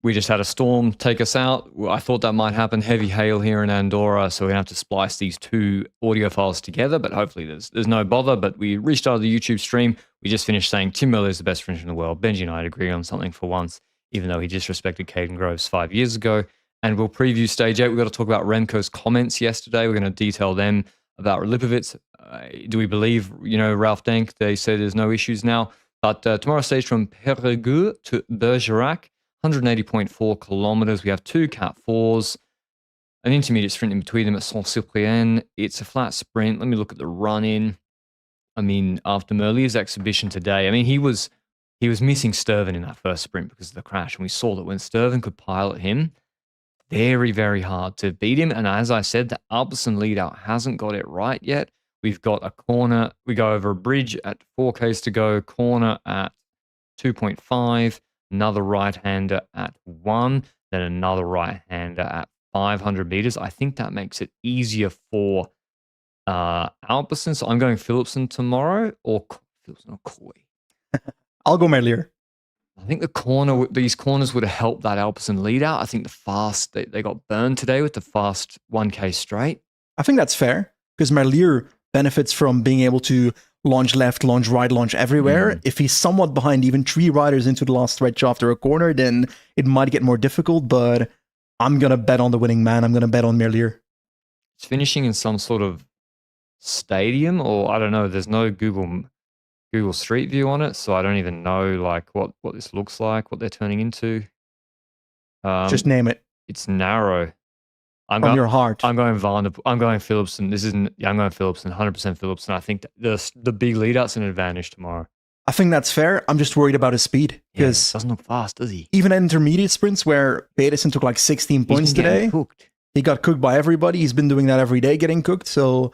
we just had a storm take us out. I thought that might happen. Heavy hail here in Andorra, so we have to splice these two audio files together. But hopefully, there's no bother. But we restarted the YouTube stream. We just finished saying Tim Miller is the best finisher in the world. Benji and I agree on something for once, even though he disrespected Caden Groves 5 years ago. And we'll preview Stage 8. We've got to talk about Remco's comments yesterday. We're going to detail them about Lipovic. Do we believe, Ralph Denk? They say there's no issues now. But tomorrow's stage from Périgueux to Bergerac, 180.4 kilometers. We have two Cat 4s, an intermediate sprint in between them at Saint-Cyprien. It's a flat sprint. Let me look at the run-in. I mean, after Merlier's exhibition today, I mean, he was missing Sturven in that first sprint because of the crash. And we saw that when Sturven could pilot him, very, very hard to beat him. And as I said, the Alpecin lead-out hasn't got it right yet. We've got a corner. We go over a bridge at 4Ks to go, corner at 2.5, another right-hander at 1, then another right-hander at 500 meters. I think that makes it easier for Alpecin. So I'm going Philipsen tomorrow, or Philipsen or Coy. I'll go Merlier. I think these corners would have helped that Alpecin lead out. I think the fast, they got burned today with the fast 1K straight. I think that's fair, because Merlier benefits from being able to launch left, launch right, launch everywhere. If he's somewhat behind even 3 riders into the last stretch after a corner, then it might get more difficult, but I'm going to bet on the winning man. I'm going to bet on Merlier. It's finishing in some sort of stadium, or I don't know. There's no Google Street View on it, so I don't even know what this looks like, what they're turning into. Just name it. It's narrow. From your heart. I'm going Philipsen. I'm going Philipsen. 100% Philipsen. I think the big lead-out's an advantage tomorrow. I think that's fair. I'm just worried about his speed. Because doesn't look fast, does he? Even at intermediate sprints where Pedersen took like 16 points today, he got cooked by everybody. He's been doing that every day, getting cooked. So,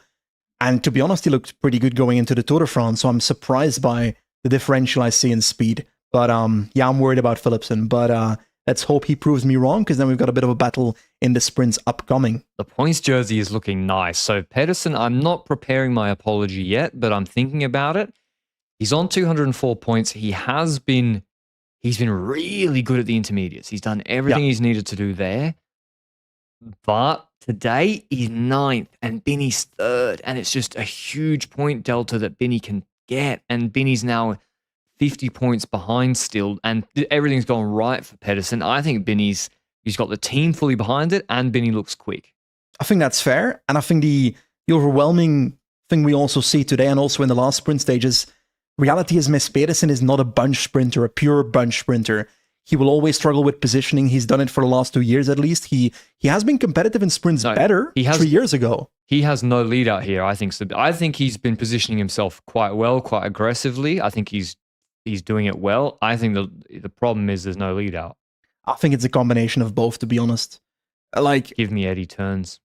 and to be honest, he looked pretty good going into the Tour de France. So I'm surprised by the differential I see in speed. But yeah, I'm worried about Philipsen. But let's hope he proves me wrong, because then we've got a bit of a battle in the sprints upcoming. The points jersey is looking nice. So Pedersen, I'm not preparing my apology yet, but I'm thinking about it. He's on 204 points. He's been really good at the intermediates. He's done everything he's needed to do there. But today he's 9th and Binny's 3rd. And it's just a huge point delta that Binny can get. And Binny's now 50 points behind still, and everything's gone right for Pedersen. I think he's got the team fully behind it, and Binny looks quick. I think that's fair, and I think the overwhelming thing we also see today, and also in the last sprint stages, reality is Miss Pedersen is not a bunch sprinter, a pure bunch sprinter. He will always struggle with positioning. He's done it for the last 2 years at least. He has been competitive in sprints better 3 years ago. He has no lead out here, I think. So I think he's been positioning himself quite well, quite aggressively. I think he's doing it well. I think the problem is there's no lead out. I think it's a combination of both, to be honest. Give me Eddie Turns.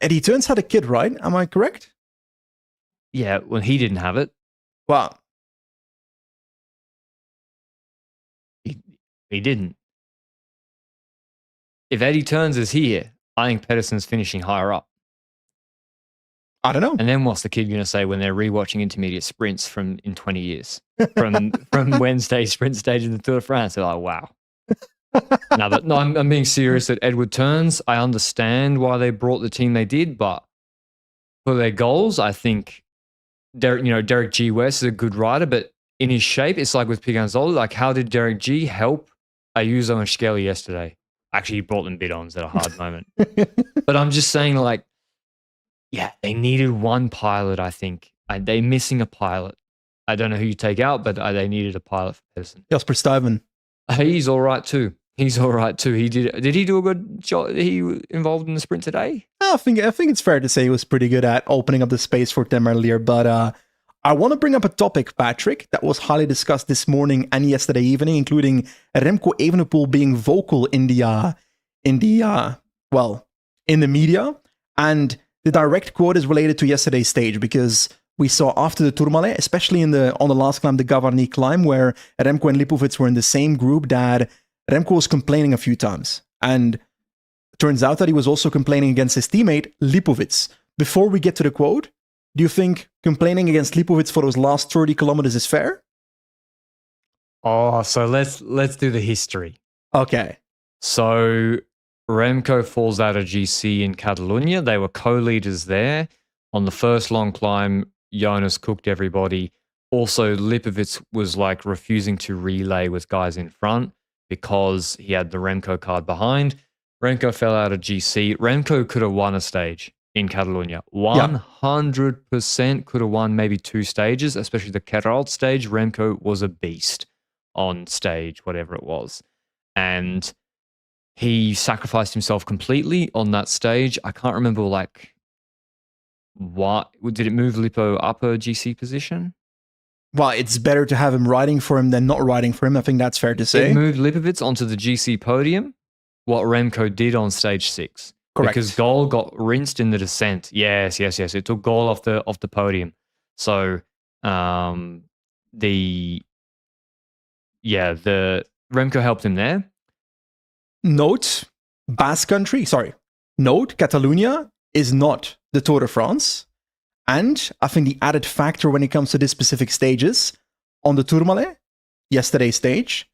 Eddie Turns had a kid, right? Am I correct? Yeah, well, he didn't have it. Well, he didn't. If Eddie Turns is here, I think Pedersen's finishing higher up. I don't know. And then what's the kid going to say when they're rewatching intermediate sprints in 20 years? From Wednesday sprint stage in the Tour de France? They're like, wow. No, I'm being serious at Edward Turns. I understand why they brought the team they did, but for their goals, I think Derek G. West is a good rider, but in his shape, it's like with Piganzolo. Like, how did Derek G help Ayuso and Skelly yesterday? Actually, he brought them bidons at a hard moment. But I'm just saying, yeah, they needed one pilot, I think. They're missing a pilot. I don't know who you take out, but they needed a pilot for Pedersen. Jasper Stuyven. He's all right too. Did he do a good job? He was involved in the sprint today? I think it's fair to say he was pretty good at opening up the space for Tim earlier. But I want to bring up a topic, Patrick, that was highly discussed this morning and yesterday evening, including Remco Evenepoel being vocal in the media. And the direct quote is related to yesterday's stage, because we saw after the Tourmalet, especially on the last climb, the Gavarnie climb, where Remco and Lipovic were in the same group, that Remco was complaining a few times. And it turns out that he was also complaining against his teammate, Lipovic. Before we get to the quote, do you think complaining against Lipovic for those last 30 kilometers is fair? Oh, so let's do the history. Okay. So Remco falls out of GC in Catalonia. They were co-leaders there. On the first long climb, Jonas cooked everybody. Also, Lipovic was like refusing to relay with guys in front because he had the Remco card behind. Remco fell out of GC. Remco could have won a stage in Catalonia. 100% could have won maybe 2 stages, especially the Keralt stage. Remco was a beast on stage, whatever it was. And he sacrificed himself completely on that stage. I can't remember, like, what did it move Lippo up a GC position? Well, it's better to have him riding for him than not riding for him. I think that's fair to say. It moved Lipovic onto the GC podium, what Remco did on stage 6. Correct. Because Gol got rinsed in the descent. Yes. It took Gol off the podium. So the Remco helped him there. Note, Catalonia is not the Tour de France. And I think the added factor when it comes to this specific stages, on the Tourmalet, yesterday's stage,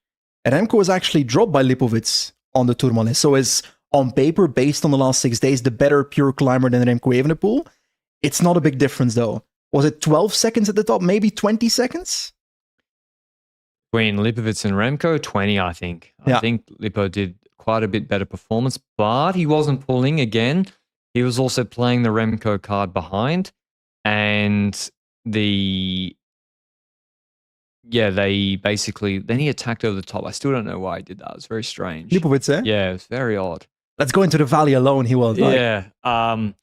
Remco was actually dropped by Lipovic on the Tourmalet. So is on paper, based on the last 6 days, the better pure climber than Remco Evenepoel. It's not a big difference though. Was it 12 seconds at the top? Maybe 20 seconds? Between Lipovic and Remco, 20, I think. Yeah. I think Lippo did quite a bit better performance, but he wasn't pulling again. He was also playing the Remco card behind. And they basically, then he attacked over the top. I still don't know why he did that. It was very strange. Lipovic, eh? Yeah, it was very odd. Let's go into the valley alone, he was like. Yeah. I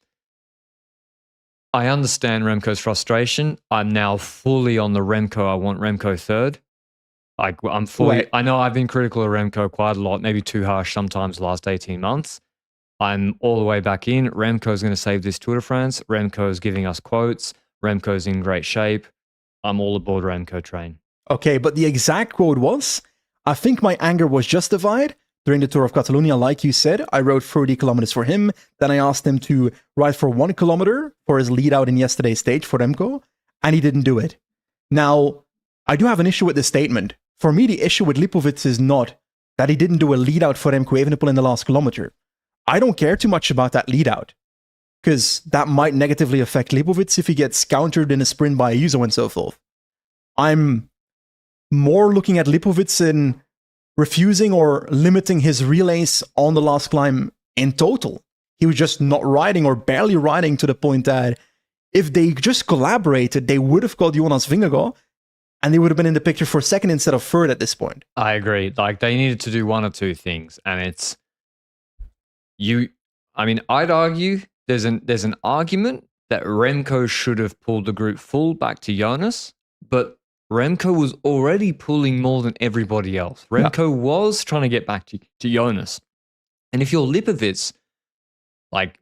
understand Remco's frustration. I'm now fully on the Remco. I want Remco third. Like, I'm fully... Wait. I know I've been critical of Remco quite a lot, maybe too harsh sometimes the last 18 months. I'm all the way back in. Remco's going to save this Tour de France. Remco's giving us quotes. Remco's in great shape. I'm all aboard Remco train. Okay, but the exact quote was, I think my anger was justified. During the Tour of Catalonia, like you said, I rode 30 kilometers for him. Then I asked him to ride for 1 kilometer for his lead out in yesterday's stage for Remco, and he didn't do it. Now, I do have an issue with this statement. For me, the issue with Lipovic is not that he didn't do a lead out for Remco Evenepoel in the last kilometer. I don't care too much about that lead out, because that might negatively affect Lipovic if he gets countered in a sprint by Ayuso and so forth. I'm more looking at Lipovic in refusing or limiting his relays on the last climb in total. He was just not riding or barely riding to the point that if they just collaborated, they would have got Jonas Vingegaard and they would have been in the picture for second instead of third at this point. I agree. Like, they needed to do one or two things, and it's I'd argue there's an argument that Remco should have pulled the group full back to Jonas, but Remco was already pulling more than everybody else. Remco was trying to get back to Jonas. And if you're Lipovic, like,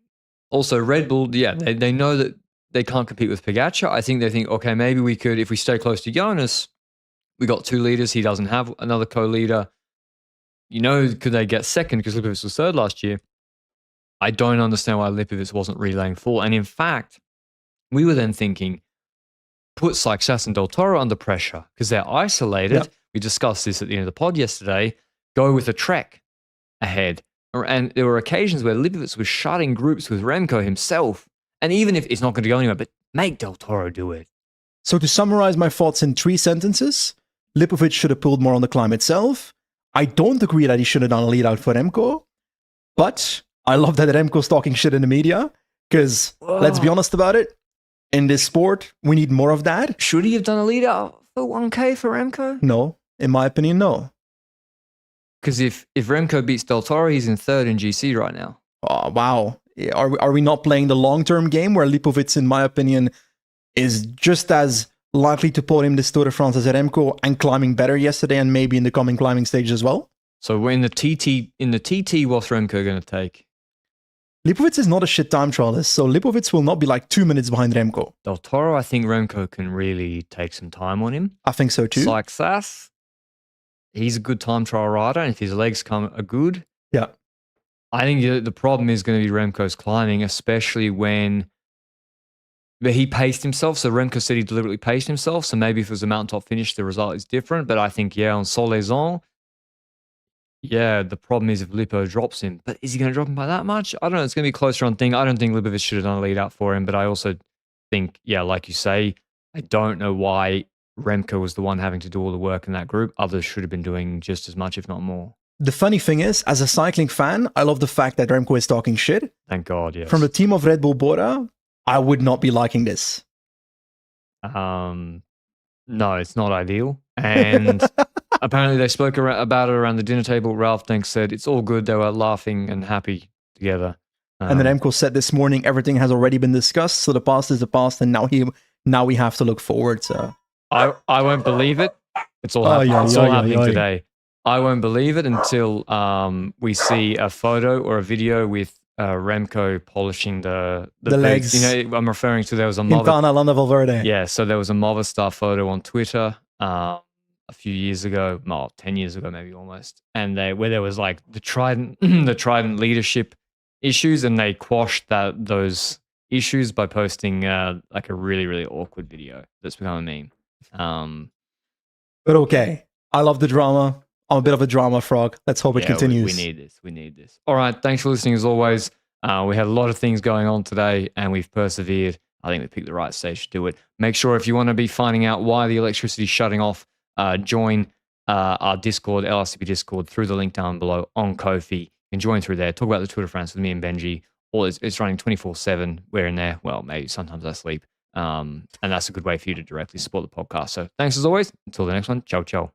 also Red Bull, they know that they can't compete with Pogacar. I think they think, okay, maybe we could, if we stay close to Jonas, we got 2 leaders. He doesn't have another co-leader. Could they get second? Because Lipovic was third last year. I don't understand why Lipovic wasn't relaying full. And in fact, we were then thinking, put Sykes and Del Toro under pressure because they're isolated. Yep. We discussed this at the end of the pod yesterday. Go with a trek ahead. And there were occasions where Lipovic was shutting groups with Remco himself. And even if it's not going to go anywhere, but make Del Toro do it. So to summarize my thoughts in 3 sentences, Lipovic should have pulled more on the climb itself. I don't agree that he should have done a lead out for Remco. But I love that Remco's talking shit in the media because let's be honest about it. In this sport, we need more of that. Should he have done a lead out for 1K for Remco? No. In my opinion, no. Because if Remco beats Del Toro, he's in third in GC right now. Oh, wow. Are we not playing the long-term game where Lipovic, in my opinion, is just as likely to podium this Tour de France as Remco and climbing better yesterday and maybe in the coming climbing stage as well? So we're in the TT, what's Remco going to take? Lipovic is not a shit time trialist, so Lipovic will not be like 2 minutes behind Remco. Del Toro, I think Remco can really take some time on him. I think so too. Sykes, he's a good time trial rider, and if his legs are good, yeah. I think the problem is going to be Remco's climbing, especially when he paced himself. So Remco said he deliberately paced himself. So maybe if it was a mountaintop finish, the result is different. But I think, on Solaizon, yeah, the problem is if Lippo drops him, but is he going to drop him by that much? I don't know. It's going to be closer on thing. I don't think Lipovic should have done a lead out for him, but I also think, yeah, like you say, I don't know why Remco was the one having to do all the work in that group. Others should have been doing just as much, if not more. The funny thing is, as a cycling fan, I love the fact that Remco is talking shit. Thank God, yes. From the team of Red Bull Bora, I would not be liking this. No, it's not ideal. And apparently they spoke about it around the dinner table. Ralph Denk said it's all good. They were laughing and happy together. And then Remco said this morning, everything has already been discussed. So the past is the past. And now we have to look forward. So I won't believe it. It's all happening today. I won't believe it until we see a photo or a video with Remco polishing the legs. You know, I'm referring to there was a Quintana, Landa Valverde. Yeah, so there was a Movistar photo on Twitter a few years ago, 10 years ago maybe almost, and where there was like the Trident leadership issues, and they quashed those issues by posting like a really, really awkward video that's become a meme. But okay, I love the drama. I'm a bit of a drama frog. Let's hope it continues. We need this. All right. Thanks for listening as always. We had a lot of things going on today and we've persevered. I think we picked the right stage to do it. Make sure if you want to be finding out why the electricity is shutting off, join our Discord, LRCP Discord, through the link down below on Ko-fi. You can join through there. Talk about the Tour de France with me and Benji. It's running 24/7. We're in there. Well, maybe sometimes I sleep. And that's a good way for you to directly support the podcast. So thanks as always. Until the next one. Ciao, ciao.